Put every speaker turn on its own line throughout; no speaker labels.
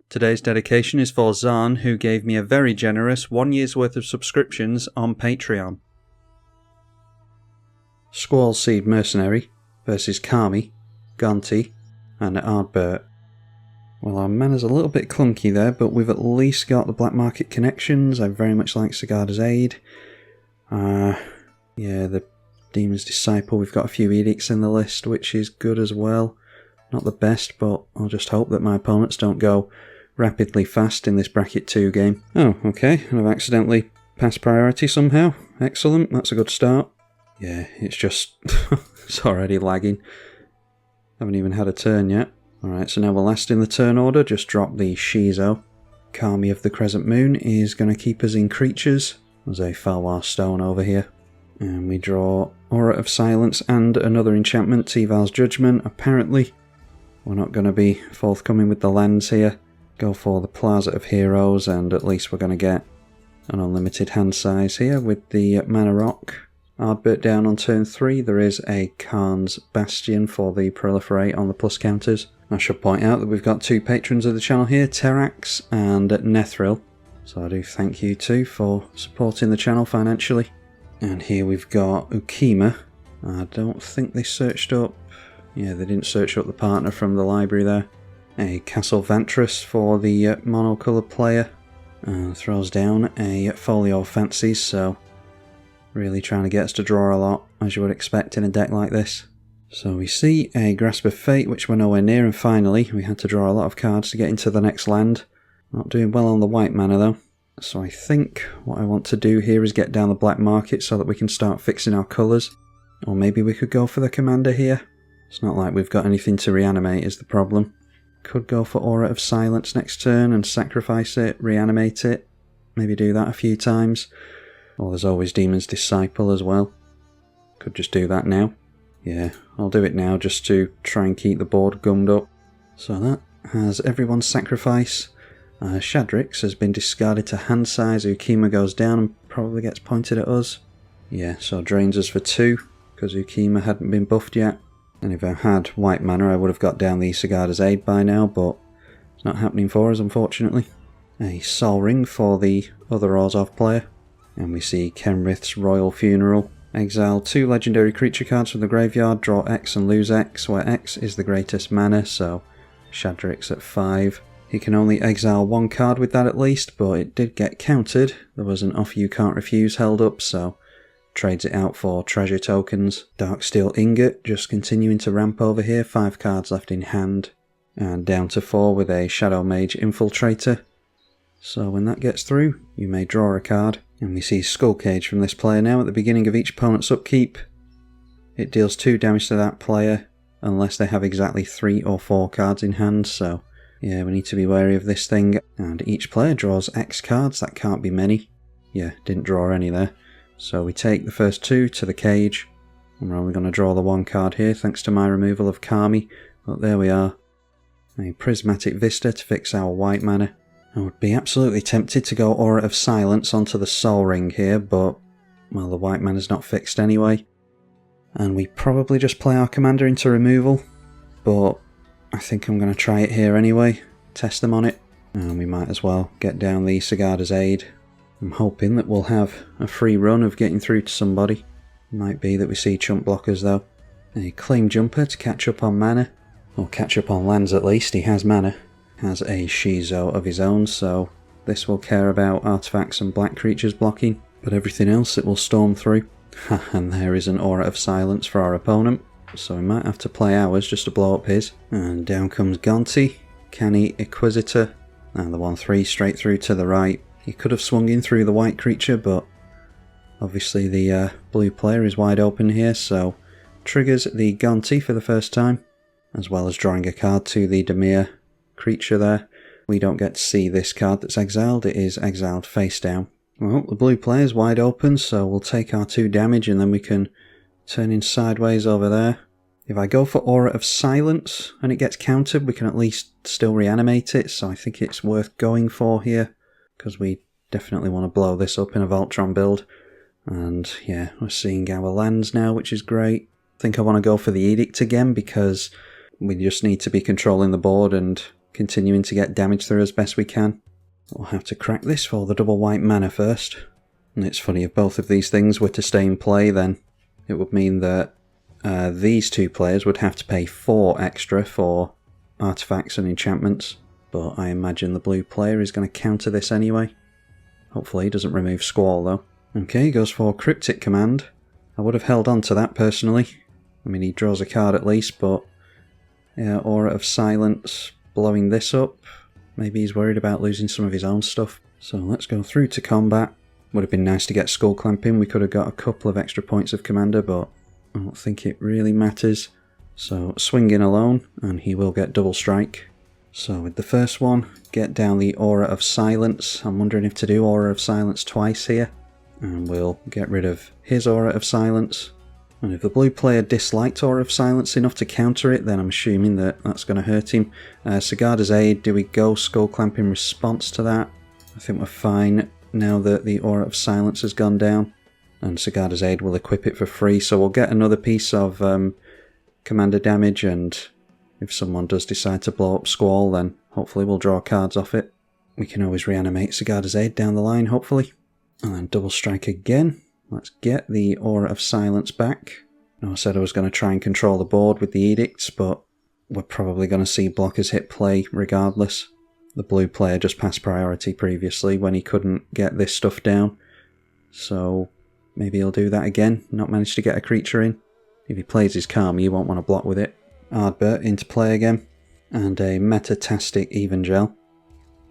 Today's dedication is for Zahn, who gave me a very generous 1 year's worth of subscriptions on Patreon. Squall Seed Mercenary versus Kami, Gonti, and Ardbert. Well, our mana's a little bit clunky there, but we've at least got the black market connections. I very much like Sigarda's Aid. Yeah, the Demon's Disciple, we've got a few edicts in the list, which is good as well. Not the best, but I'll just hope that my opponents don't go rapidly fast in this bracket 2 game. Oh, okay, and I've accidentally passed priority somehow. Excellent, that's a good start. Yeah, it's just... it's already lagging. Haven't even had a turn yet. Alright, so now we're last in the turn order. Just drop the Shizo. Kami of the Crescent Moon is going to keep us in creatures. There's a Falwar Stone over here. And we draw Aura of Silence and another enchantment, Tival's Judgment. Apparently, we're not going to be forthcoming with the lands here. Go for the Plaza of Heroes, and at least we're going to get an unlimited hand size here with the Mana Rock. Ardbert down on turn 3. There is a Khan's Bastion for the Proliferate on the plus counters. I should point out that we've got 2 patrons of the channel here, Terax and Nethril. So I do thank you too for supporting the channel financially. And here we've got Ukima. I don't think they searched up... yeah, they didn't search up the partner from the library there. A Castle Vantress for the monocoloured player. Throws down a Folio Fancies, so really trying to get us to draw a lot, as you would expect in a deck like this. So we see a Grasp of Fate, which we're nowhere near, and finally we had to draw a lot of cards to get into the next land. Not doing well on the white mana though. So I think what I want to do here is get down the black market so that we can start fixing our colours. Or maybe we could go for the Commander here. It's not like we've got anything to reanimate is the problem. Could go for Aura of Silence next turn and sacrifice it, reanimate it. Maybe do that a few times. Or there's always Demon's Disciple as well. Could just do that now. Yeah, I'll do it now just to try and keep the board gummed up. So that has everyone's sacrifice. Shadrix has been discarded to hand size. Ukima goes down and probably gets pointed at us. Yeah, so drains us for 2 because Ukima hadn't been buffed yet. And if I had white mana I would have got down the Sigarda's Aid by now, but it's not happening for us unfortunately. A Sol Ring for the other Orzhov player. And we see Kenrith's Royal Funeral. Exile 2 legendary creature cards from the graveyard, draw X and lose X, where X is the greatest mana, so Shadrix at 5. He can only exile 1 card with that at least, but it did get countered. There was an Offer You Can't Refuse held up, so trades it out for treasure tokens. Darksteel Ingot just continuing to ramp over here, 5 cards left in hand. And down to 4 with a Shadow Mage Infiltrator. So when that gets through, you may draw a card. And we see Skull Cage from this player now at the beginning of each opponent's upkeep. It deals 2 damage to that player, unless they have exactly 3 or 4 cards in hand, so yeah, we need to be wary of this thing. And each player draws X cards, that can't be many. Yeah, didn't draw any there. So we take the first 2 to the cage, and we're only going to draw the 1 card here thanks to my removal of Kami, but there we are. A Prismatic Vista to fix our white mana. I would be absolutely tempted to go Aura of Silence onto the Sol Ring here, but, well, the white mana's not fixed anyway. And we probably just play our commander into removal, but I think I'm going to try it here anyway, test them on it, and we might as well get down the Sigarda's Aid. I'm hoping that we'll have a free run of getting through to somebody. Might be that we see chump blockers though. A Claim Jumper to catch up on mana, or catch up on lands at least, he has mana. Has a Shizo of his own, so this will care about artifacts and black creatures blocking, but everything else it will storm through. And there is an Aura of Silence for our opponent, so we might have to play ours just to blow up his. And down comes Gonti, Canny Inquisitor, and the 1/3 straight through to the right. He could have swung in through the white creature, but obviously the blue player is wide open here, so triggers the Gonti for the first time, as well as drawing a card to the Dimir creature there. We don't get to see this card that's exiled, it is exiled face down. Well, the blue player is wide open, so we'll take our 2 damage and then we can turn in sideways over there. If I go for Aura of Silence and it gets countered, we can at least still reanimate it, so I think it's worth going for here, because we definitely want to blow this up in a Voltron build. And yeah, we're seeing our lands now, which is great. I think I want to go for the Edict again, because we just need to be controlling the board and continuing to get damage through as best we can. We'll have to crack this for the double white mana first. And it's funny, if both of these things were to stay in play, then it would mean that these two players would have to pay 4 extra for artifacts and enchantments. But I imagine the blue player is going to counter this anyway. Hopefully he doesn't remove Squall though. Okay, he goes for Cryptic Command. I would have held on to that personally. I mean, he draws a card at least, but yeah, Aura of Silence blowing this up. Maybe he's worried about losing some of his own stuff. So let's go through to combat. Would have been nice to get Skull Clamping. We could have got a couple of extra points of Commander, but I don't think it really matters. So swing in alone, and he will get double strike. So with the first one, get down the Aura of Silence. I'm wondering if to do Aura of Silence twice here. And we'll get rid of his Aura of Silence. And if the blue player disliked Aura of Silence enough to counter it, then I'm assuming that that's going to hurt him. Sigarda's Aid, do we go Skull Clamp in response to that? I think we're fine now that the Aura of Silence has gone down. And Sigarda's Aid will equip it for free, so we'll get another piece of Commander damage, and if someone does decide to blow up Squall, then hopefully we'll draw cards off it. We can always reanimate Sigarda's Aid down the line, hopefully. And then double strike again. Let's get the Aura of Silence back. Now I said I was going to try and control the board with the edicts, but we're probably going to see blockers hit play regardless. The blue player just passed priority previously when he couldn't get this stuff down. So maybe he'll do that again, not manage to get a creature in. If he plays his Karma, you won't want to block with it. Ardbert into play again. And a Metatastic Evangel.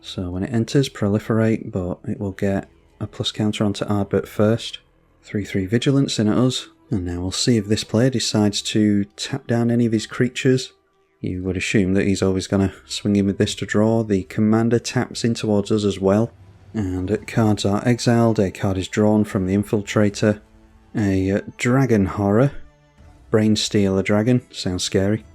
So when it enters, proliferate, but it will get a plus counter onto Ardbert first. 3/3 Vigilance in at us, and now we'll see if this player decides to tap down any of his creatures. You would assume that he's always going to swing in with this to draw. The Commander taps in towards us as well, and cards are exiled. A card is drawn from the Infiltrator. A Dragon Horror. Brainstealer Dragon, sounds scary.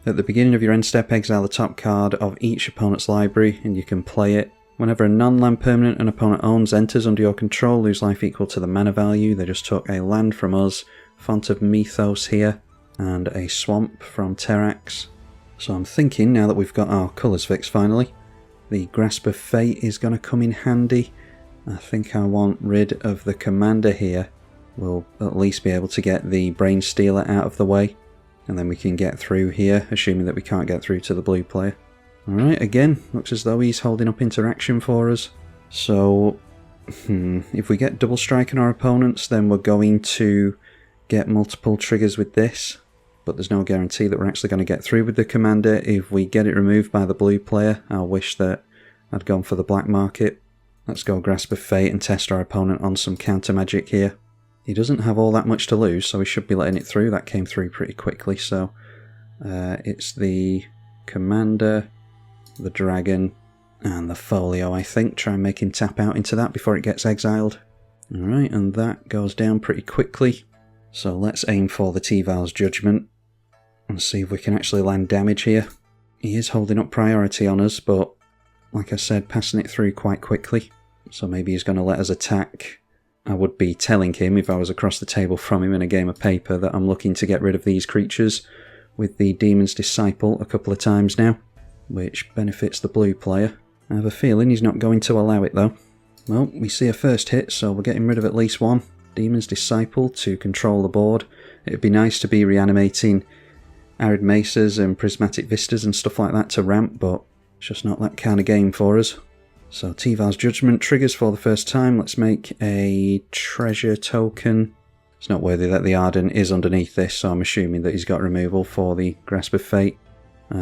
At the beginning of your end step, exile the top card of each opponent's library, and you can play it. Whenever a non-land permanent an opponent owns enters under your control, lose life equal to the mana value. They just took a land from us, Font of Mythos here, and a swamp from Terrax. So I'm thinking, now that we've got our colours fixed finally, the Grasp of Fate is going to come in handy. I think I want rid of the Commander here. We'll at least be able to get the Brain Stealer out of the way, and then we can get through here, assuming that we can't get through to the blue player. Alright, again, looks as though he's holding up interaction for us. So, if we get double strike on our opponents, then we're going to get multiple triggers with this. But there's no guarantee that we're actually going to get through with the Commander. If we get it removed by the blue player, I'll wish that I'd gone for the black market. Let's go Grasp of Fate and test our opponent on some counter magic here. He doesn't have all that much to lose, so we should be letting it through. That came through pretty quickly, so it's the Commander, the Dragon, and the Folio, I think. Try and make him tap out into that before it gets exiled. Alright, and that goes down pretty quickly. So let's aim for the Tival's Judgment and see if we can actually land damage here. He is holding up priority on us, but like I said, passing it through quite quickly. So maybe he's going to let us attack. I would be telling him, if I was across the table from him in a game of paper, that I'm looking to get rid of these creatures with the Demon's Disciple a couple of times now, which benefits the blue player. I have a feeling he's not going to allow it though. Well, we see a first hit, so we're getting rid of at least one. Demon's Disciple to control the board. It'd be nice to be reanimating Arid Mesas and Prismatic Vistas and stuff like that to ramp, but it's just not that kind of game for us. So Tival's Judgment triggers for the first time. Let's make a treasure token. It's not worthy that the Arden is underneath this, so I'm assuming that he's got removal for the Grasp of Fate.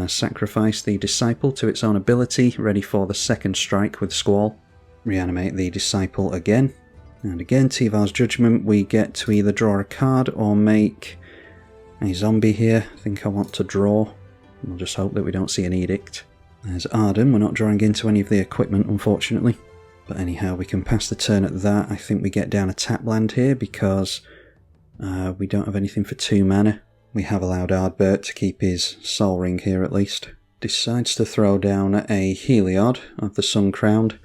Sacrifice the Disciple to its own ability, ready for the second strike with Squall. Reanimate the Disciple again. And again, Tival's Judgment, we get to either draw a card or make a zombie here. I think I want to draw. We'll just hope that we don't see an edict. There's Arden, we're not drawing into any of the equipment, unfortunately. But anyhow, we can pass the turn at that. I think we get down a tap land here because we don't have anything for 2 mana. We have allowed Ardbert to keep his Sol Ring here at least. Decides to throw down a Heliod of the Sun Crowned.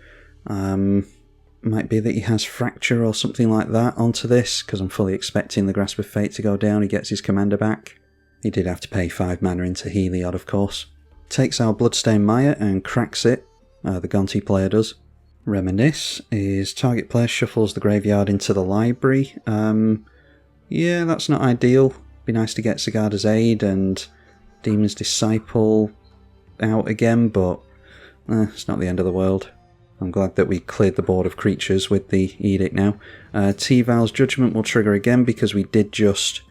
Might be that he has Fracture or something like that onto this, because I'm fully expecting the Grasp of Fate to go down. He gets his Commander back. He did have to pay 5 mana into Heliod, of course. takes our Bloodstained Mire and cracks it. The Gonti player does. Reminisce is target player shuffles the graveyard into the library. Yeah, that's not ideal. Be nice to get Sigarda's Aid and Demon's Disciple out again, but it's not the end of the world. I'm glad that we cleared the board of creatures with the Edict now. T-Val's Judgment will trigger again because we did just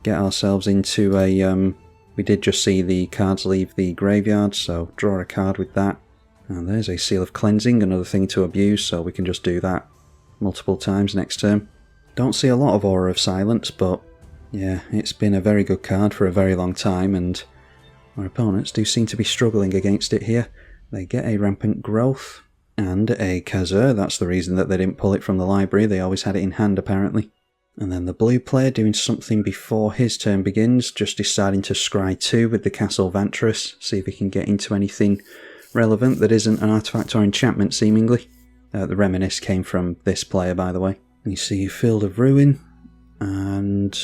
get ourselves into a... we did just see the cards leave the graveyard, so draw a card with that. And there's a Seal of Cleansing, another thing to abuse, so we can just do that multiple times next turn. Don't see a lot of Aura of Silence, but yeah, it's been a very good card for a very long time, and our opponents do seem to be struggling against it here. They get a Rampant Growth and a Kazur. That's the reason that they didn't pull it from the library. They always had it in hand, apparently. And then the blue player doing something before his turn begins, just deciding to scry 2 with the Castle Vantress, see if he can get into anything relevant that isn't an artifact or enchantment, seemingly. The Reminisce came from this player, by the way. You see Field of Ruin, and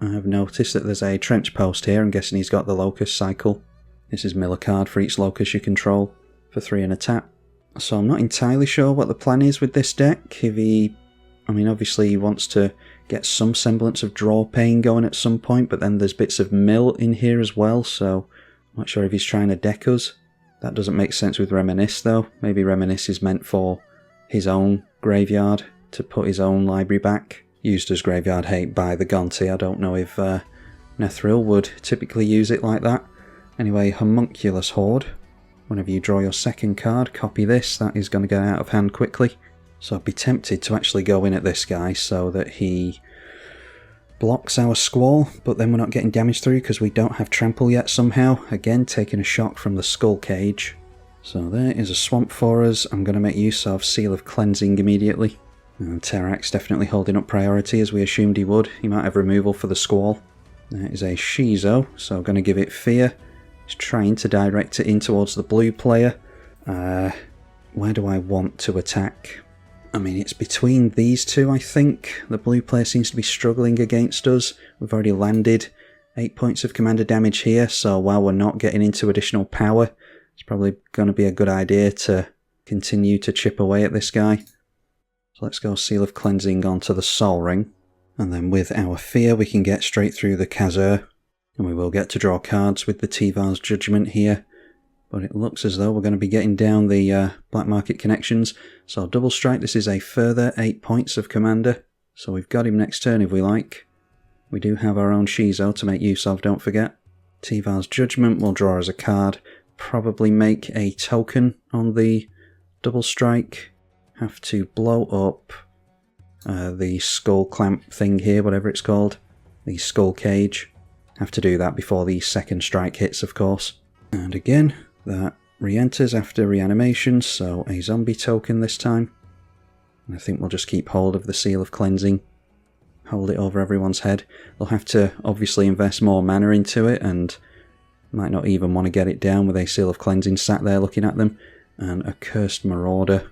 I've noticed that there's a Trench Post here. I'm guessing he's got the Locust cycle. This is mill a card for each Locust you control for 3 and a tap. So I'm not entirely sure what the plan is with this deck. If he... I mean, obviously he wants to get some semblance of draw pain going at some point, but then there's bits of mill in here as well, so I'm not sure if he's trying to deck us. That doesn't make sense with Reminisce, though. Maybe Reminisce is meant for his own graveyard, to put his own library back. Used as graveyard hate by the Gonti. I don't know if Nethril would typically use it like that. Anyway, Homunculus Horde. Whenever you draw your second card, copy this. That is going to get out of hand quickly. So I'd be tempted to actually go in at this guy so that he blocks our Squall, but then we're not getting damage through because we don't have Trample yet somehow. Again, taking a shock from the Skull Cage. So there is a swamp for us. I'm going to make use of Seal of Cleansing immediately. And Terrax definitely holding up priority as we assumed he would. He might have removal for the Squall. There is a Shizo, so I'm going to give it Fear. He's trying to direct it in towards the blue player. Where do I want to attack? I mean, it's between these two, I think. The blue player seems to be struggling against us. We've already landed 8 points of commander damage here, so while we're not getting into additional power, it's probably going to be a good idea to continue to chip away at this guy. So let's go Seal of Cleansing onto the Sol Ring. And then with our Fear, we can get straight through the Kazur. And we will get to draw cards with the T-Val's Judgment here. But it looks as though we're going to be getting down the Black Market connections. So double strike, this is a further 8 points of commander. So we've got him next turn if we like. We do have our own Shizo to make use of, don't forget. T-Val's Judgment will draw us a card. Probably make a token on the double strike. Have to blow up the Skull Clamp thing here, whatever it's called. The Skull Cage. Have to do that before the second strike hits, of course. And again, that re-enters after reanimation, so a zombie token this time. And I think we'll just keep hold of the Seal of Cleansing. Hold it over everyone's head. They'll have to obviously invest more mana into it, and might not even want to get it down with a Seal of Cleansing sat there looking at them. And a Cursed Marauder,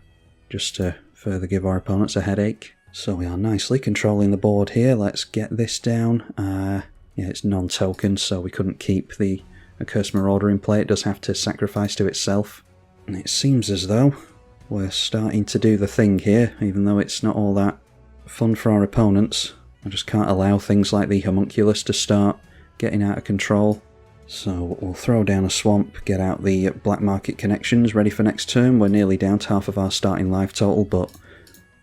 just to further give our opponents a headache. So we are nicely controlling the board here. Let's get this down. Yeah, it's non-token, so we couldn't keep the Cursed Marauder in play. It does have to sacrifice to itself. And it seems as though we're starting to do the thing here, even though it's not all that fun for our opponents. I just can't allow things like the Homunculus to start getting out of control. So we'll throw down a swamp, get out the Black Market connections, ready for next turn. We're nearly down to half of our starting life total, but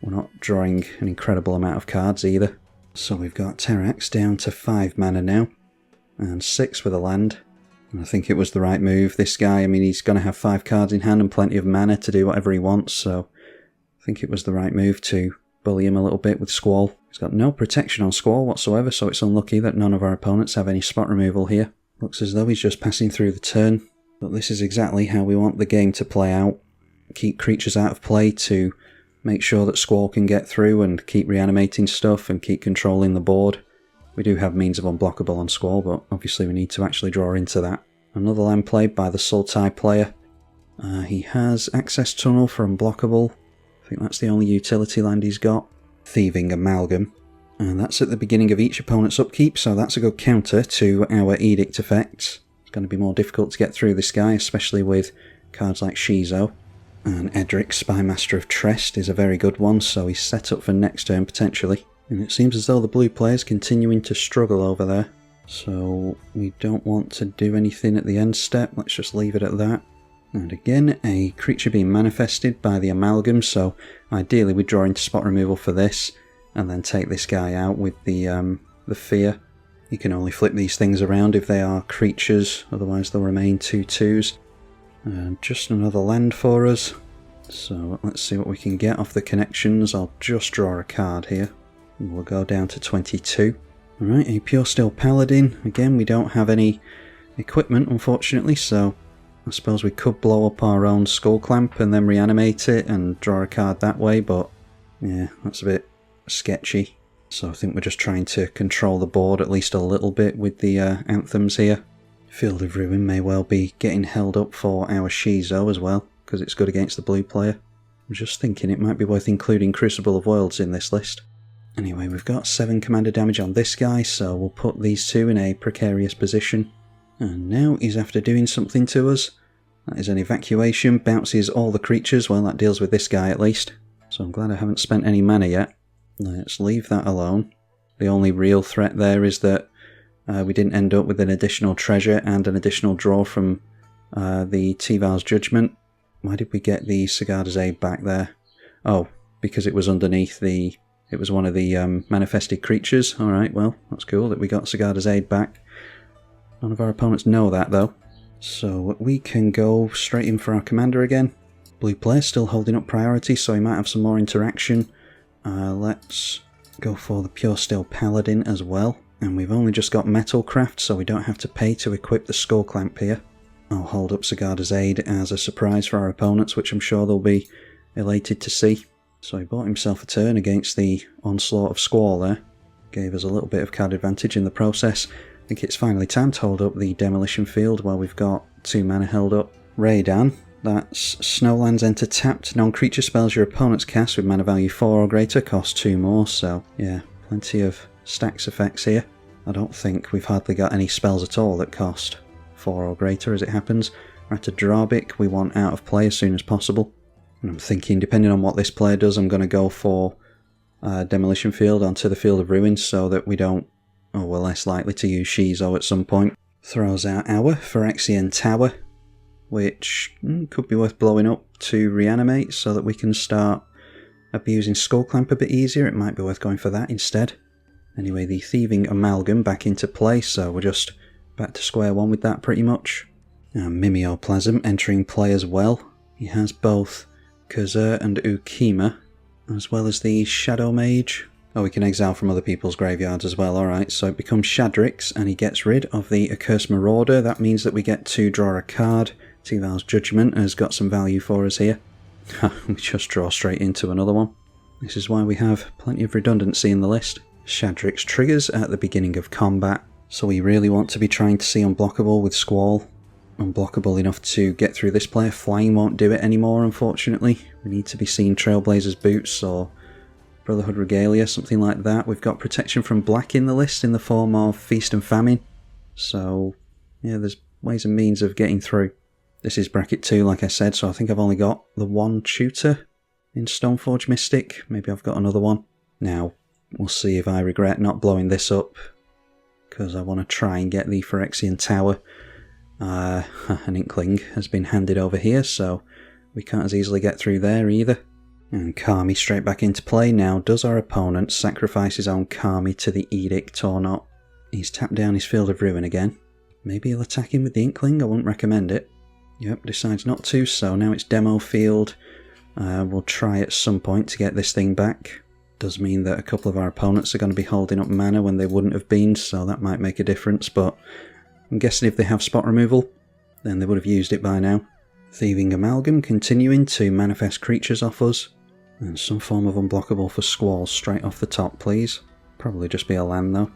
we're not drawing an incredible amount of cards either. So we've got Terrax down to 5 mana now, and 6 with a land. And I think it was the right move. This guy, I mean, he's going to have 5 cards in hand and plenty of mana to do whatever he wants, so I think it was the right move to bully him a little bit with Squall. He's got no protection on Squall whatsoever, so it's unlucky that none of our opponents have any spot removal here. Looks as though he's just passing through the turn, but this is exactly how we want the game to play out. Keep creatures out of play to make sure that Squall can get through and keep reanimating stuff and keep controlling the board. We do have means of unblockable on Squall, but obviously we need to actually draw into that. Another land played by the Sultai player. He has Access Tunnel for unblockable. I think that's the only utility land he's got. Thieving Amalgam. And that's at the beginning of each opponent's upkeep, so that's a good counter to our Edict effects. It's going to be more difficult to get through this guy, especially with cards like Shizo. And Edric, Spymaster of Trest, is a very good one, so he's set up for next turn potentially. And it seems as though the blue player's continuing to struggle over there. So we don't want to do anything at the end step, let's just leave it at that. And again, a creature being manifested by the amalgam, so ideally we draw into spot removal for this, and then take this guy out with the fear. You can only flip these things around if they are creatures, otherwise they'll remain 2/2s. And just another land for us. So let's see what we can get off the connections. I'll just draw a card here. We'll go down to 22. Alright, a Pure Steel Paladin. Again, we don't have any equipment, unfortunately, so I suppose we could blow up our own Skull Clamp and then reanimate it and draw a card that way, but yeah, that's a bit sketchy. So I think we're just trying to control the board at least a little bit with the anthems here. Field of Ruin may well be getting held up for our Shizo as well, because it's good against the blue player. I'm just thinking it might be worth including Crucible of Worlds in this list. Anyway, we've got 7 commander damage on this guy, so we'll put these two in a precarious position. And now he's after doing something to us. That is an evacuation, bounces all the creatures. Well, that deals with this guy at least. So I'm glad I haven't spent any mana yet. Let's leave that alone. The only real threat there is that we didn't end up with an additional treasure and an additional draw from the Tival's Judgment. Why did we get the Sigarda's Aid back there? Oh, because it was underneath the... It was one of the manifested creatures. Alright, well, that's cool that we got Sigarda's Aid back. None of our opponents know that, though. So we can go straight in for our commander again. Blue player's still holding up priority, so he might have some more interaction. Let's go for the Pure Steel Paladin as well. And we've only just got Metalcraft, so we don't have to pay to equip the Skull Clamp here. I'll hold up Sigarda's Aid as a surprise for our opponents, which I'm sure they'll be elated to see. So he bought himself a turn against the onslaught of Squall there. Gave us a little bit of card advantage in the process. I think it's finally time to hold up the Demolition Field while we've got 2 mana held up. Raidan, that's Snowlands enter tapped. Non-creature spells your opponent's cast with mana value 4 or greater cost 2 more, so yeah, plenty of stacks effects here. I don't think we've hardly got any spells at all that cost 4 or greater as it happens. Ratadrabik we want out of play as soon as possible. And I'm thinking, depending on what this player does, I'm going to go for Demolition Field onto the Field of Ruins so that we don't... Oh, we're less likely to use Shizo at some point. Throws out our Phyrexian Tower, which could be worth blowing up to reanimate so that we can start abusing Skull Clamp a bit easier. It might be worth going for that instead. Anyway, the Thieving Amalgam back into play, so we're just back to square one with that pretty much. Mimeoplasm entering play as well. He has both Khazur and Ukima, as well as the Shadow Mage. Oh, we can exile from other people's graveyards as well, alright, so it becomes Shadrix, and he gets rid of the Accursed Marauder. That means that we get to draw a card. Tival's Judgment has got some value for us here. We just draw straight into another one. This is why we have plenty of redundancy in the list. Shadrix triggers at the beginning of combat, so we really want to be trying to see Unblockable with Squall. Unblockable enough to get through this player. Flying won't do it anymore, unfortunately. We need to be seeing Trailblazer's Boots or Brotherhood Regalia, something like that. We've got protection from black in the list in the form of Feast and Famine. So, yeah, there's ways and means of getting through. This is bracket 2, like I said, so I think I've only got the one tutor in Stoneforge Mystic. Maybe I've got another one. Now, we'll see if I regret not blowing this up, because I want to try and get the Phyrexian Tower. An Inkling has been handed over here, so we can't as easily get through there either. And Kami straight back into play now. Does our opponent sacrifice his own Kami to the Edict or not? He's tapped down his Field of Ruin again. Maybe he'll attack him with the Inkling, I wouldn't recommend it. Yep, decides not to, so now it's Demo Field. We'll try at some point to get this thing back. Does mean that a couple of our opponents are going to be holding up mana when they wouldn't have been, so that might make a difference, but I'm guessing if they have spot removal, then they would have used it by now. Thieving Amalgam continuing to manifest creatures off us. And some form of Unblockable for Squall straight off the top, please. Probably just be a land though.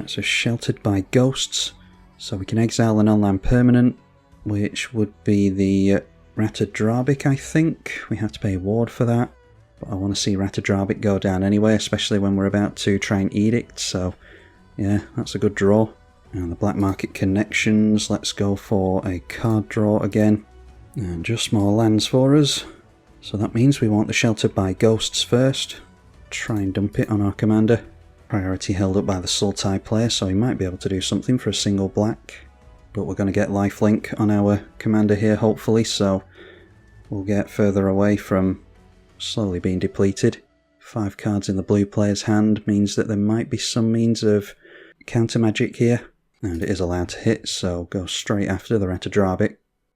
So Sheltered by Ghosts. So we can exile an on-land permanent, which would be the Ratadrabik, I think. We have to pay a ward for that. But I want to see Ratadrabik go down anyway, especially when we're about to try and Edict, so yeah, that's a good draw. And the black market connections, let's go for a card draw again. And just more lands for us. So that means we want the Sheltered by Ghosts first. Try and dump it on our commander. Priority held up by the Sultai player, so he might be able to do something for a single black. But we're going to get lifelink on our commander here, hopefully, so we'll get further away from slowly being depleted. 5 cards in the blue player's hand means that there might be some means of counter magic here. And it is allowed to hit, so go straight after the Reanimator.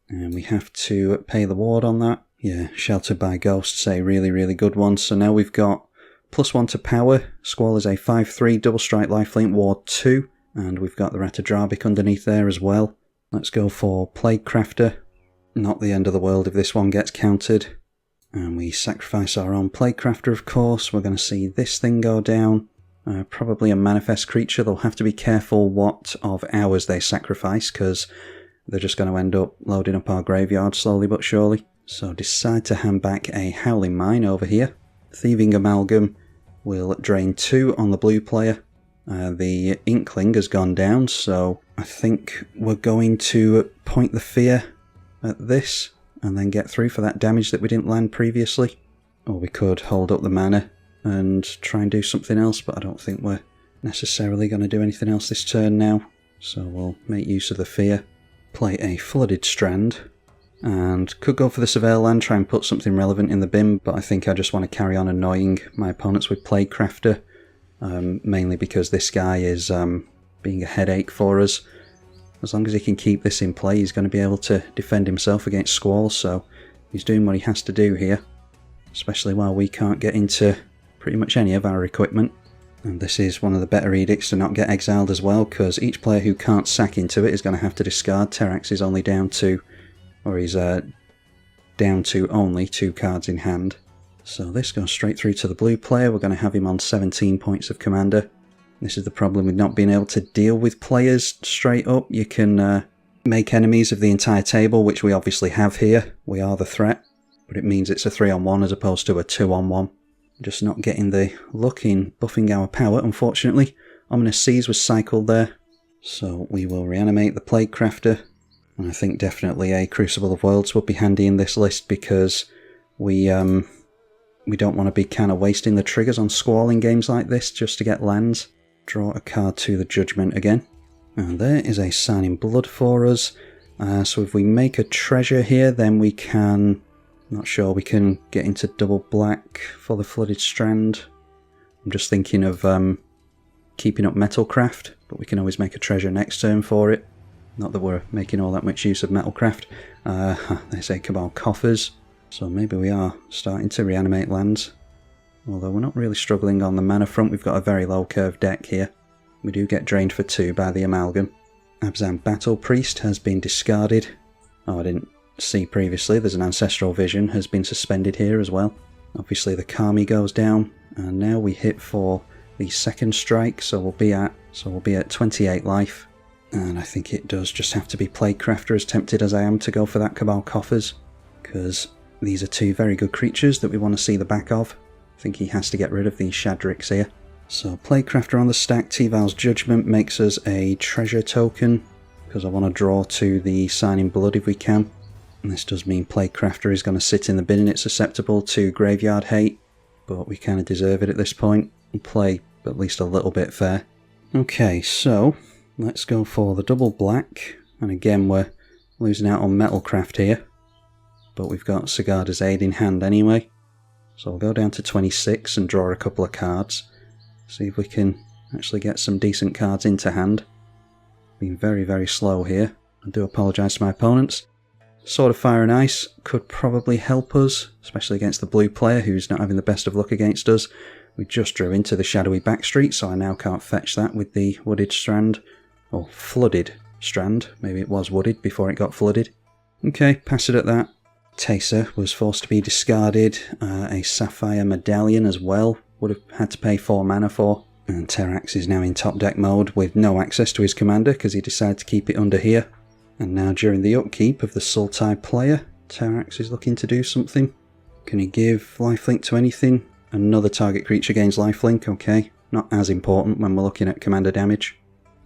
And we have to pay the ward on that. Yeah, Sheltered by Ghosts, a really, really good one. So now we've got +1 to power. Squall is a 5/3 double strike lifelink ward 2. And we've got the Reanimator underneath there as well. Let's go for Plaguecrafter. Not the end of the world if this one gets countered. And we sacrifice our own Plaguecrafter, of course. We're going to see this thing go down. Probably a manifest creature. They'll have to be careful what of ours they sacrifice, because they're just going to end up loading up our graveyard slowly but surely. So decide to hand back a Howling Mine over here. Thieving Amalgam will drain 2 on the blue player. The Inkling has gone down, so I think we're going to point the fear at this and then get through for that damage that we didn't land previously. Or we could hold up the mana and try and do something else, but I don't think we're necessarily going to do anything else this turn now. So we'll make use of the fear, play a Flooded Strand, and could go for the Surveil Land, try and put something relevant in the bin, but I think I just want to carry on annoying my opponents with Plaguecrafter, mainly because this guy is being a headache for us. As long as he can keep this in play, he's going to be able to defend himself against Squall, so he's doing what he has to do here, especially while we can't get into pretty much any of our equipment. And this is one of the better edicts to not get exiled as well, because each player who can't sack into it is going to have to discard. Terrax is only down to, or he's down to only 2 cards in hand. So this goes straight through to the blue player. We're going to have him on 17 points of commander. This is the problem with not being able to deal with players straight up. You can make enemies of the entire table, which we obviously have here. We are the threat, but it means it's a 3-on-1 as opposed to a 2-on-1. Just not getting the luck in buffing our power, unfortunately. Ominous Seas was cycled there. So we will reanimate the Plaguecrafter. And I think definitely a Crucible of Worlds would be handy in this list, because we don't want to be kind of wasting the triggers on Squall in games like this just to get lands. Draw a card to the Judgment again. And there is a Sign in Blood for us. So if we make a treasure here, then we can... Not sure we can get into double black for the Flooded Strand. I'm just thinking of keeping up Metalcraft, but we can always make a treasure next turn for it. Not that we're making all that much use of Metalcraft. There's a Cabal Coffers, so maybe we are starting to reanimate lands. Although we're not really struggling on the mana front, we've got a very low curve deck here. We do get drained for 2 by the Amalgam. Abzan Battle Priest has been discarded. Oh, I didn't see previously, there's an Ancestral Vision has been suspended here as well. Obviously the Kami goes down, and now we hit for the second strike, so we'll be at 28 life. And I think it does just have to be Plaguecrafter, as tempted as I am to go for that Cabal Coffers, because these are 2 very good creatures that we want to see the back of. I think he has to get rid of these Shadrix here. So Plaguecrafter on the stack. Tival's Judgment makes us a treasure token, because I want to draw to the Sign in Blood if we can. And this does mean Plaguecrafter is going to sit in the bin and it's susceptible to graveyard hate, but we kind of deserve it at this point. We'll play at least a little bit fair. Okay, so let's go for the double black, and again we're losing out on Metalcraft here, but we've got Sigarda's Aid in hand anyway. So we'll go down to 26 and draw a couple of cards, see if we can actually get some decent cards into hand. Been very, very slow here. I do apologise to my opponents. Sword of Fire and Ice could probably help us, especially against the blue player who's not having the best of luck against us. We just drew into the shadowy backstreet, so I now can't fetch that with the Wooded Strand. Or Flooded Strand. Maybe it was wooded before it got flooded. Okay, pass it at that. Taser was forced to be discarded. A Sapphire Medallion as well. Would have had to pay 4 mana for. And Terrax is now in top deck mode with no access to his commander because he decided to keep it under here. And now during the upkeep of the Sultai player, Terrax is looking to do something. Can he give lifelink to anything? Another target creature gains lifelink, okay. Not as important when we're looking at commander damage.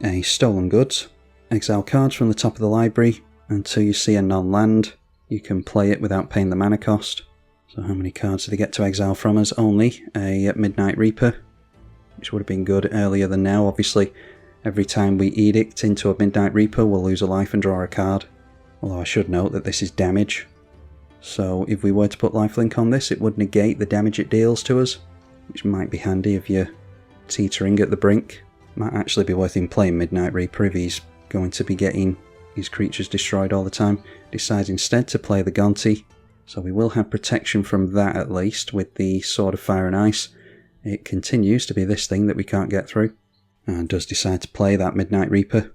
a Stolen Goods. Exile cards from the top of the library until you see a non-land. You can play it without paying the mana cost. So how many cards did they get to exile from us? Only a Midnight Reaper, which would have been good earlier than now. Obviously, every time we edict into a Midnight Reaper, we'll lose a life and draw a card. Although I should note that this is damage. So if we were to put lifelink on this, it would negate the damage it deals to us, which might be handy if you're teetering at the brink. Might actually be worth him playing Midnight Reaper if he's going to be getting his creatures destroyed all the time. Decides instead to play the Gonti, so we will have protection from that at least with the Sword of Fire and Ice. It continues to be this thing that we can't get through, and does decide to play that Midnight Reaper.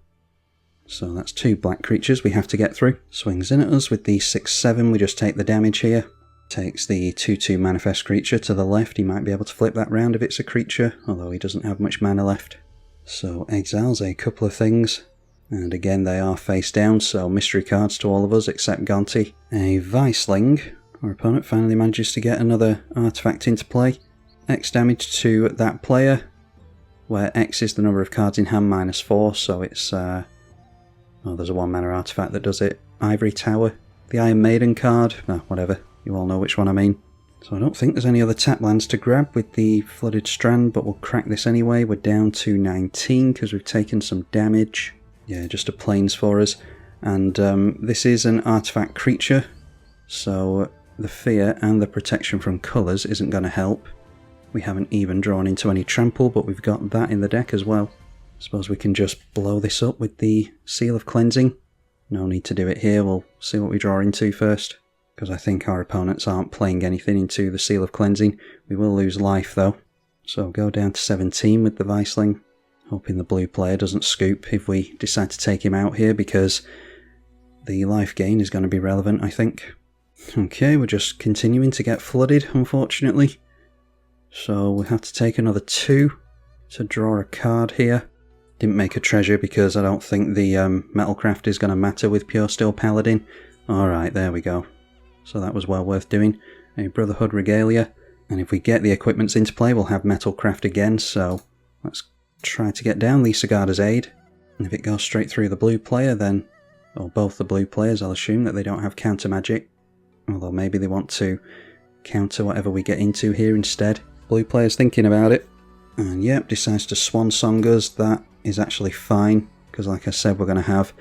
So that's 2 black creatures we have to get through. Swings in at us with the 6/7, we just take the damage here. Takes the 2/2 manifest creature to the left. He might be able to flip that round if it's a creature, although he doesn't have much mana left. So exiles a couple of things, and again they are face down, so mystery cards to all of us except Gonti. A Viceling. Our opponent finally manages to get another artifact into play. X damage to that player, where X is the number of cards in hand minus 4, so it's oh, there's a 1 mana artifact that does it. Ivory Tower. The Iron Maiden card. No, whatever. You all know which one I mean. So I don't think there's any other tap lands to grab with the Flooded Strand, but we'll crack this anyway. We're down to 19 because we've taken some damage. Yeah, just a plains for us. And this is an artifact creature, so the fear and the protection from colours isn't going to help. We haven't even drawn into any trample, but we've got that in the deck as well. I suppose we can just blow this up with the Seal of Cleansing. No need to do it here, we'll see what we draw into first, because I think our opponents aren't playing anything into the Seal of Cleansing. We will lose life though. So go down to 17 with the Viceling, hoping the blue player doesn't scoop if we decide to take him out here, because the life gain is going to be relevant, I think. Okay, we're just continuing to get flooded, unfortunately. So we have to take another 2 to draw a card here. Didn't make a treasure because I don't think the Metalcraft is going to matter with Pure Steel Paladin. Alright, there we go. So that was well worth doing. A Brotherhood Regalia. And if we get the equipments into play, we'll have Metalcraft again. So let's try to get down the Sigarda's Aid. And if it goes straight through the blue player, then, or both the blue players, I'll assume that they don't have counter magic. Although maybe they want to counter whatever we get into here instead. Blue player's thinking about it. And yep, decides to Swan Song us. That is actually fine, because like I said, we're going to have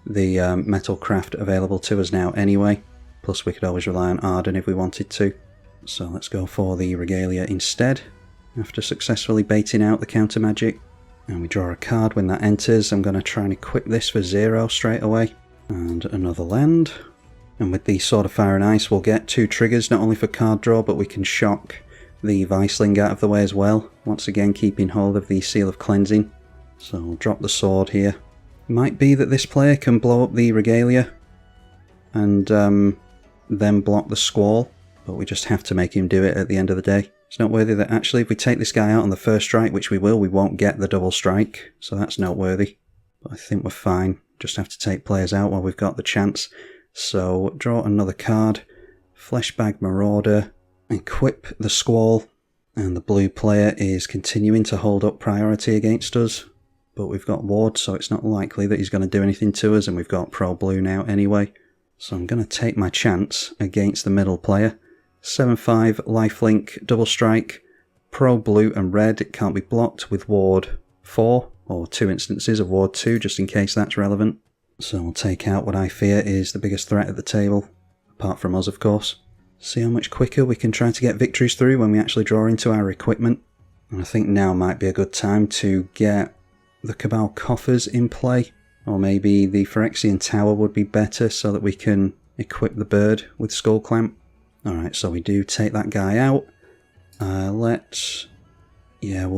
the Metalcraft available to us now anyway. Plus we could always rely on Arden if we wanted to. So let's go for the Regalia instead, after successfully baiting out the counter magic. And we draw a card when that enters. I'm going to try and equip this for 0 straight away. And another land. And with the Sword of Fire and Ice we'll get 2 triggers, not only for card draw, but we can shock the Viceling out of the way as well. Once again keeping hold of the Seal of Cleansing. So we'll drop the sword here. Might be that this player can blow up the Regalia and then block the Squall, but we just have to make him do it at the end of the day. It's noteworthy that actually if we take this guy out on the first strike, which we will, we won't get the double strike, so that's noteworthy. But I think we're fine. Just have to take players out while we've got the chance. So draw another card, Fleshbag Marauder, equip the Squall, and the blue player is continuing to hold up priority against us. But we've got Ward, so it's not likely that he's going to do anything to us, and we've got Pro Blue now anyway. So I'm going to take my chance against the middle player. 7/5, lifelink, double strike, Pro Blue and red. It can't be blocked with Ward 4, or 2 instances of Ward 2, just in case that's relevant. So we'll take out what I fear is the biggest threat at the table, apart from us of course. See how much quicker we can try to get victories through when we actually draw into our equipment. And I think now might be a good time to get the Cabal Coffers in play, or maybe the Phyrexian Tower would be better so that we can equip the bird with Skull Clamp. Alright, so we do take that guy out. We'll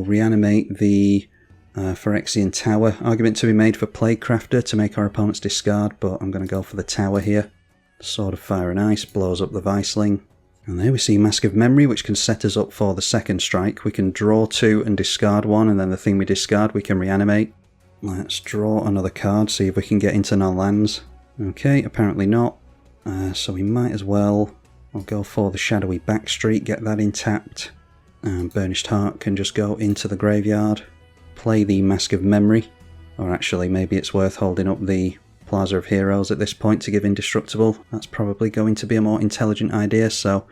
reanimate the Phyrexian Tower. Argument to be made for Plague Crafter to make our opponents discard, but I'm going to go for the Tower here. Sword of Fire and Ice blows up the Viceling. And there we see Mask of Memory, which can set us up for the second strike. We can draw 2 and discard 1, and then the thing we discard we can reanimate. Let's draw another card, see if we can get into non-lands. Okay, apparently not. So we might as well... I'll go for the Shadowy Backstreet, get that intact. And Burnished Heart can just go into the graveyard. Play the Mask of Memory. Or actually, maybe it's worth holding up the Plaza of Heroes at this point to give Indestructible. That's probably going to be a more intelligent idea, so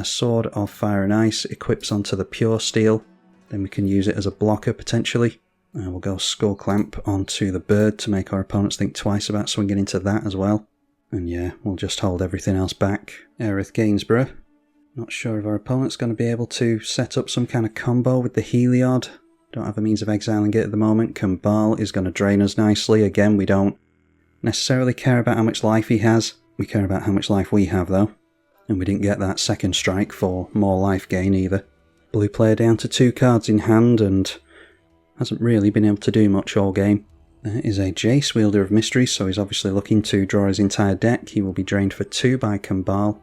Sword of Fire and Ice equips onto the Pure Steel. Then we can use it as a blocker potentially. We'll go Skull Clamp onto the bird to make our opponents think twice about swinging into that as well. And yeah, we'll just hold everything else back. Aerith Gainsborough. Not sure if our opponent's going to be able to set up some kind of combo with the Heliod. Don't have a means of exiling it at the moment. Kambal is going to drain us nicely. Again, we don't necessarily care about how much life he has. We care about how much life we have though. And we didn't get that second strike for more life gain either. Blue player down to 2 cards in hand and hasn't really been able to do much all game. There is a Jace, Wielder of Mysteries, so he's obviously looking to draw his entire deck. He will be drained for 2 by Kambal,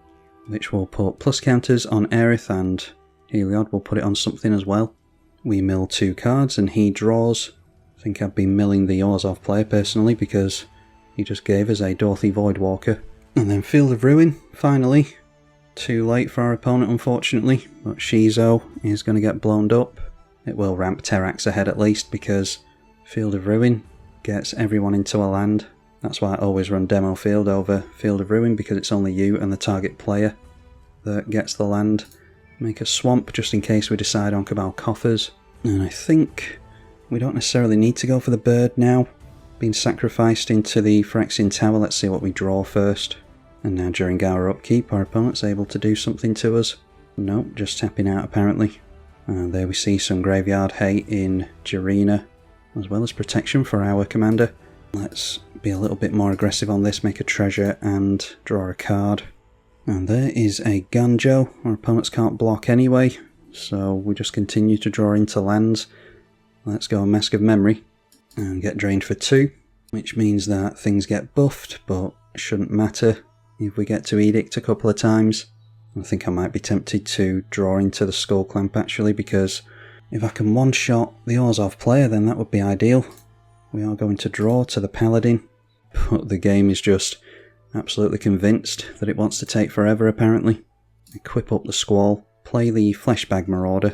which will put plus counters on Aerith, and Heliod will put it on something as well. We mill 2 cards and he draws. I think I've been milling the Orzhov player personally because he just gave us a Dorothy Voidwalker. And then Field of Ruin, finally. Too late for our opponent unfortunately, but Shizo is going to get blown up. It will ramp Terrax ahead at least because Field of Ruin gets everyone into a land. That's why I always run Demo Field over Field of Ruin, because it's only you and the target player that gets the land. Make a swamp just in case we decide on Cabal Coffers. And I think we don't necessarily need to go for the bird now. Being sacrificed into the Phyrexian Tower, let's see what we draw first. And now during our upkeep, our opponent's able to do something to us. Nope, just tapping out apparently. And there we see some Graveyard Hate in Jarina, as well as protection for our commander. Let's be a little bit more aggressive on this, make a treasure and draw a card. And there is a Ganjo. Our opponents can't block anyway, so we just continue to draw into lands. Let's go Mask of Memory and get drained for 2, which means that things get buffed, but it shouldn't matter if we get to Edict a couple of times. I think I might be tempted to draw into the Skull Clamp actually, because if I can one-shot the Orzhov player then that would be ideal. We are going to draw to the Paladin, but the game is just absolutely convinced that it wants to take forever apparently. Equip up the Squall, play the Fleshbag Marauder.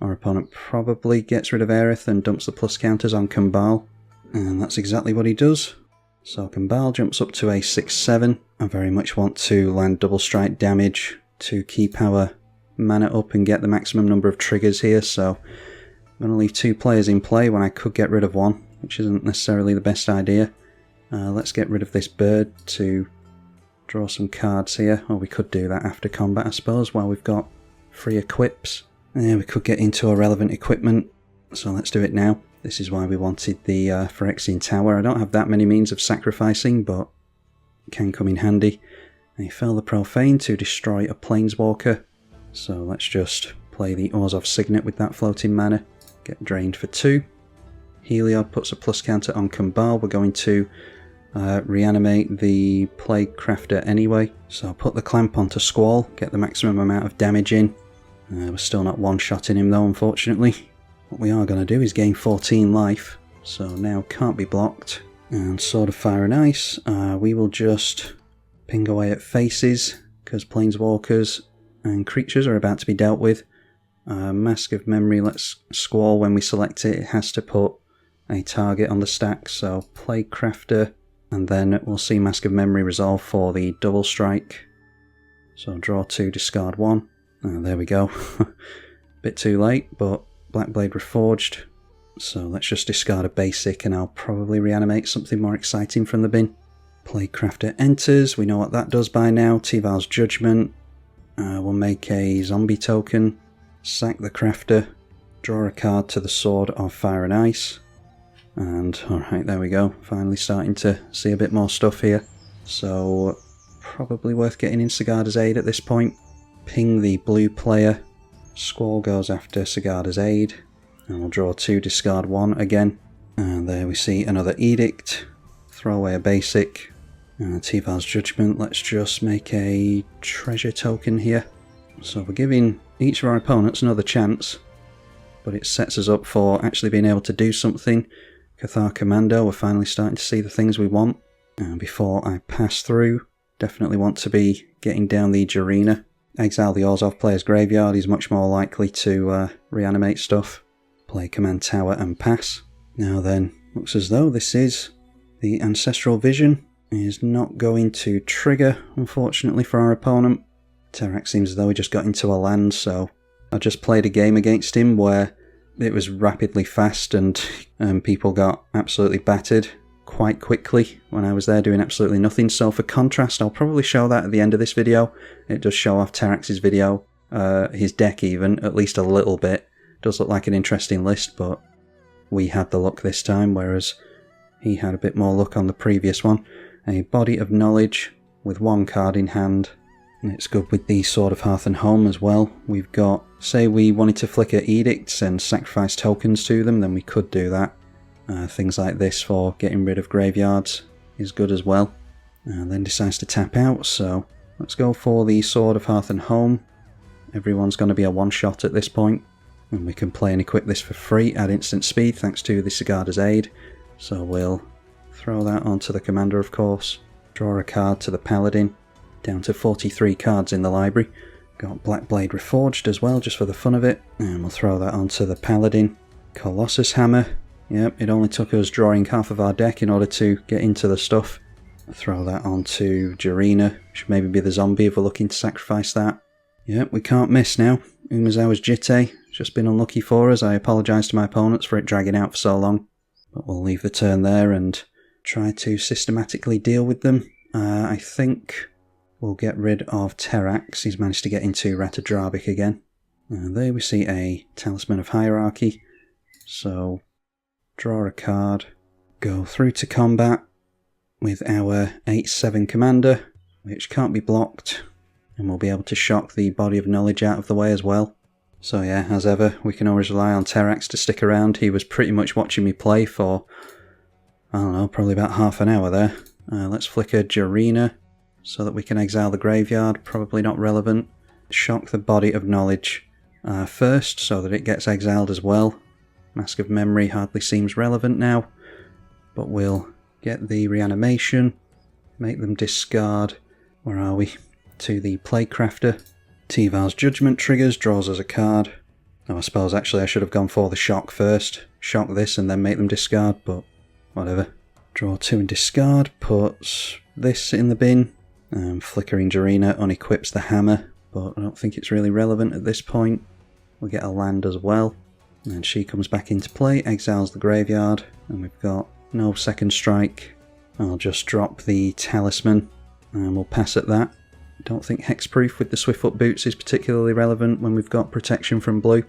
Our opponent probably gets rid of Aerith and dumps the plus counters on Kambal, and that's exactly what he does. So Kambal jumps up to a 6-7. I very much want to land double strike damage to keep our mana up and get the maximum number of triggers here, so I'm going to leave 2 players in play when I could get rid of 1, which isn't necessarily the best idea. Let's get rid of this bird to draw some cards here, or we could do that after combat I suppose, while we've got free equips. Yeah, we could get into irrelevant equipment, so let's do it now. This is why we wanted the Phyrexian Tower. I don't have that many means of sacrificing, but it can come in handy. And he fell the Profane to destroy a Planeswalker, so let's just play the Orzhov Signet with that floating mana. Get drained for 2. Heliod puts a plus counter on Kambal. We're going to reanimate the Plague Crafter anyway, so put the clamp onto Squall, get the maximum amount of damage in. We're still not one-shotting him though, unfortunately. What we are going to do is gain 14 life, so now can't be blocked. And Sword of Fire and Ice, we will just ping away at faces, because Planeswalkers and creatures are about to be dealt with. Mask of Memory, let's Squall when we select it. It has to put a target on the stack, so Plague Crafter, and then we'll see Mask of Memory resolve for the double strike. So draw 2, discard 1. There we go. Bit too late, but Blackblade Reforged. So let's just discard a basic and I'll probably reanimate something more exciting from the bin. Plague Crafter enters, we know what that does by now. Tival's Judgment. We'll make a zombie token, sack the Crafter, draw a card to the Sword of Fire and Ice. And alright, there we go. Finally starting to see a bit more stuff here. So probably worth getting in Sigarda's Aid at this point. Ping the blue player. Squall goes after Sigarda's Aid. And we'll draw 2, discard 1 again. And there we see another Edict. Throw away a basic. And Tival's Judgment. Let's just make a treasure token here. So we're giving each of our opponents another chance. But it sets us up for actually being able to do something. Cathar Commando, we're finally starting to see the things we want. And before I pass through, definitely want to be getting down the Jarina. Exile the Orzhov player's graveyard, he's much more likely to reanimate stuff. Play Command Tower and pass. Now then, Looks as though this is the Ancestral Vision is not going to trigger, unfortunately, for our opponent. Terrax seems as though he just got into a land, so I just played a game against him where it was rapidly fast and people got absolutely battered quite quickly when I was there doing absolutely nothing. So for contrast, I'll probably show that at the end of this video. It does show off Terrax's video, his deck even, at least a little bit. Does look like an interesting list, but we had the luck this time, whereas he had a bit more luck on the previous one. A Body of Knowledge with one card in hand. And it's good with the Sword of Hearth and Home as well. We've got, say we wanted to flicker edicts and sacrifice tokens to them, then we could do that. Things like this for getting rid of graveyards is good as well. And then decides to tap out, so let's go for the Sword of Hearth and Home. Everyone's going to be a one-shot at this point. And we can play and equip this for free at instant speed thanks to the Sigarda's Aid. So we'll throw that onto the commander, of course. Draw a card to the paladin. Down to 43 cards in the library. Got Black Blade Reforged as well, just for the fun of it. And we'll throw that onto the paladin. Colossus Hammer. Yep, it only took us drawing half of our deck in order to get into the stuff. I'll throw that onto Jarina. Should maybe be the zombie if we're looking to sacrifice that. Yep, we can't miss now. Umezawa's Jitte. It's just been unlucky for us. I apologise to my opponents for it dragging out for so long. But we'll leave the turn there and try to systematically deal with them. I think we'll get rid of Terrax. He's managed to get into Ratadrabik again. And there we see a Talisman of Hierarchy. So, draw a card. Go through to combat with our 8/7 commander, which can't be blocked. And we'll be able to shock the Body of Knowledge out of the way as well. So yeah, as ever, we can always rely on Terrax to stick around. He was pretty much watching me play for, I don't know, probably about half an hour there. Let's flicker Jarina so that we can exile the graveyard. Probably not relevant. Shock the Body of Knowledge first so that it gets exiled as well. Mask of Memory hardly seems relevant now. But we'll get the Reanimation. Make them discard. Where are we? To the Playcrafter. Tivar's Judgment triggers, draws us a card. Oh, I suppose actually I should have gone for the shock first. Shock this and then make them discard, but whatever. Draw 2 and discard, puts this in the bin. Flickering Jarina unequips the hammer, but I don't think it's really relevant at this point. We'll get a land as well. And she comes back into play, exiles the graveyard, and we've got no second strike. I'll just drop the Talisman, and we'll pass at that. Don't think Hexproof with the Swiftfoot Boots is particularly relevant when we've got protection from blue.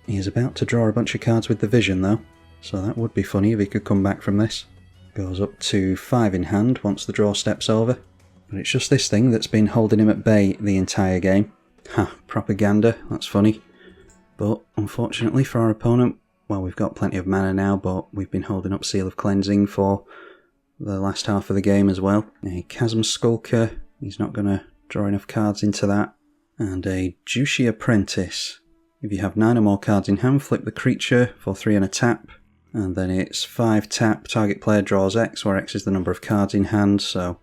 He is about to draw a bunch of cards with the Vision though, so that would be funny if he could come back from this. Goes up to 5 in hand once the draw steps over. But it's just this thing that's been holding him at bay the entire game. Ha, propaganda, that's funny. But unfortunately for our opponent, well, we've got plenty of mana now, but we've been holding up Seal of Cleansing for the last half of the game as well. A Chasm Skulker, he's not going to draw enough cards into that. And a Juicy Apprentice. If you have 9 or more cards in hand, flip the creature for 3 and a tap. And then it's 5 tap, target player draws X, where X is the number of cards in hand, so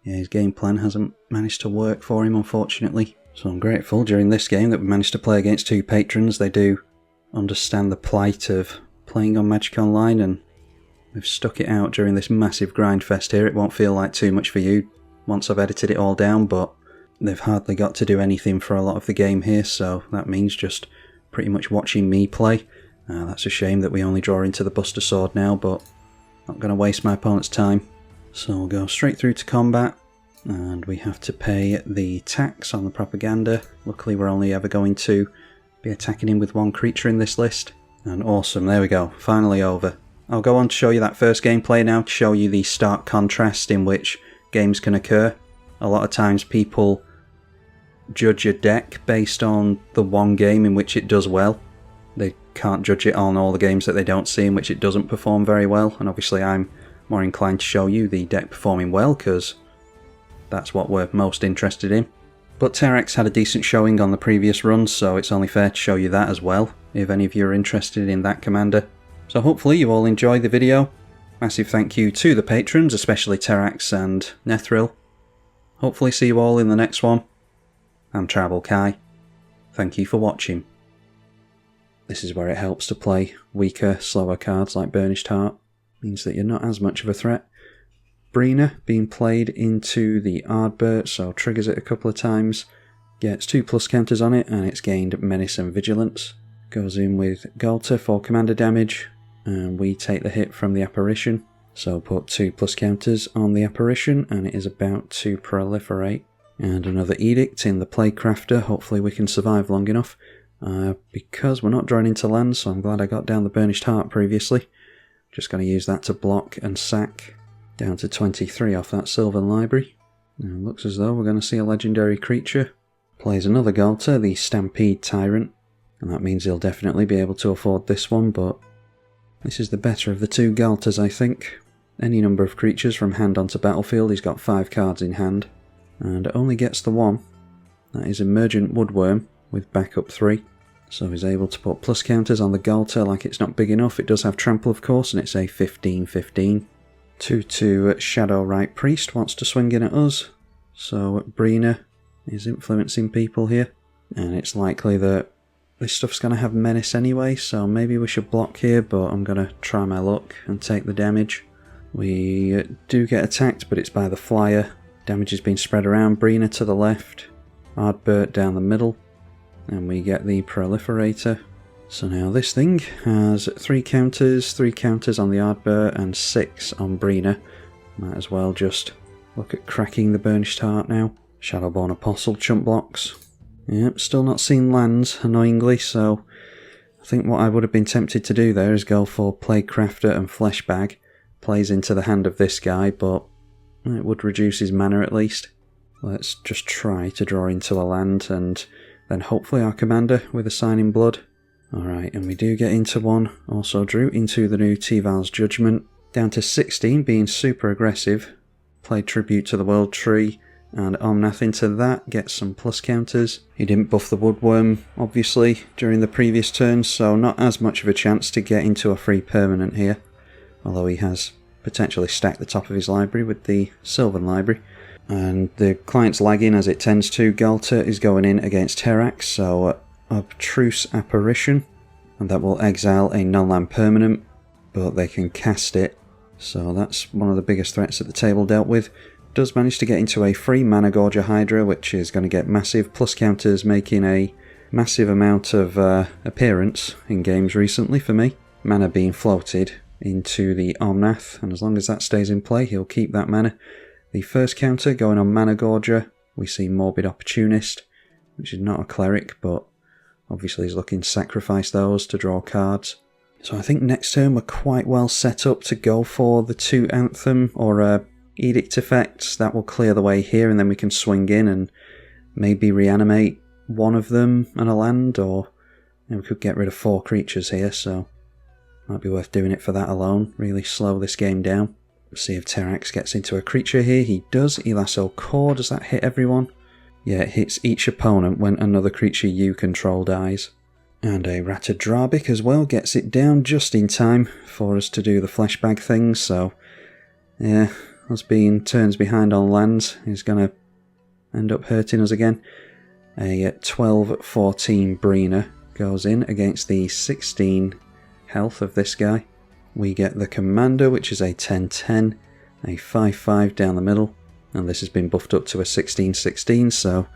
yeah, his game plan hasn't managed to work for him, unfortunately. So I'm grateful during this game that we managed to play against 2 patrons. They do understand the plight of playing on Magic Online, and we've stuck it out during this massive grind fest here. It won't feel like too much for you once I've edited it all down, but they've hardly got to do anything for a lot of the game here, so that means just pretty much watching me play. That's a shame that we only draw into the Buster Sword now, but not going to waste my opponent's time. So we'll go straight through to combat, and we have to pay the tax on the propaganda. Luckily we're only ever going to be attacking him with 1 creature in this list. And awesome, there we go, finally over. I'll go on to show you that first gameplay now, to show you the stark contrast in which games can occur. A lot of times people judge a deck based on the one game in which it does well. They can't judge it on all the games that they don't see in which it doesn't perform very well, and obviously I'm more inclined to show you the deck performing well because that's what we're most interested in. But Terrax had a decent showing on the previous run, so it's only fair to show you that as well, if any of you are interested in that commander. So hopefully you all enjoyed the video. Massive thank you to the patrons, especially Terrax and Nethril. Hopefully see you all in the next one. I'm tribalkai. Thank you for watching. This is where it helps to play weaker, slower cards like Burnished Heart. Means that you're not as much of a threat. Brina being played into the Aardbert, so triggers it a couple of times. Gets 2+ counters on it, and it's gained Menace and Vigilance. Goes in with Galta for commander damage, and we take the hit from the Apparition. So put 2+ counters on the Apparition, and it is about to proliferate. And another Edict in the Plaguecrafter. Hopefully we can survive long enough. Because we're not drawing into lands, so I'm glad I got down the Burnished Heart previously. Just going to use that to block and sack. Down to 23 off that Sylvan Library. And it looks as though we're going to see a legendary creature. Plays another Galta, the Stampede Tyrant. And that means he'll definitely be able to afford this one, but this is the better of the two Galtas, I think. Any number of creatures from hand onto battlefield, he's got 5 cards in hand. And only gets the one. That is Emergent Woodworm with backup 3. So he's able to put plus counters on the Galta like it's not big enough. It does have Trample, of course, and it's a 15/15. 2/2 Shadowrite Priest wants to swing in at us. So Brina is influencing people here. And it's likely that this stuff's going to have Menace anyway, so maybe we should block here, but I'm going to try my luck and take the damage. We do get attacked, but it's by the Flyer. Damage has been spread around. Brina to the left, Aardbert down the middle, and we get the Proliferator. So now this thing has 3 counters on the Aardbert and 6 on Brina. Might as well just look at cracking the Burnished Heart now. Shadowborn Apostle chump blocks. Yep, still not seen lands, annoyingly, so I think what I would have been tempted to do there is go for Plaguecrafter and Fleshbag. Plays into the hand of this guy, but it would reduce his mana at least. Let's just try to draw into a land, and then hopefully our commander with a Sign in Blood. Alright, and we do get into one. Also drew into the new Tival's Judgment. Down to 16, being super aggressive. Played Tribute to the World Tree, and Omnath into that, gets some plus counters. He didn't buff the Woodworm, obviously, during the previous turn, so not as much of a chance to get into a free permanent here. Although he has potentially stacked the top of his library with the Sylvan Library. And the client's lagging as it tends to. Galta is going in against Terax, so Obtruse Apparition. And that will exile a non-land permanent, but they can cast it. So that's one of the biggest threats that the table dealt with. Does manage to get into a free Mana Gorger Hydra, which is going to get massive plus counters, making a massive amount of appearance in games recently for me. Mana being floated into the Omnath, and as long as that stays in play, he'll keep that mana. The first counter going on Mana Gorger, we see Morbid Opportunist, which is not a cleric, but obviously he's looking to sacrifice those to draw cards. So I think next turn we're quite well set up to go for the 2 Anthem or Edict effects. That will clear the way here, and then we can swing in and maybe reanimate one of them and a land, or we could get rid of 4 creatures here, so might be worth doing it for that alone. Really slow this game down. See if Terax gets into a creature here. He does. Elasso Core, does that hit everyone? Yeah, it hits each opponent when another creature you control dies. And a Ratadrabic as well gets it down just in time for us to do the Fleshbag thing, so yeah, us being turns behind on lands is going to end up hurting us again. A 12/14 Brina goes in against the 16 health of this guy. We get the Commander, which is a 10/10, a 5/5 down the middle, and this has been buffed up to a 16/16, so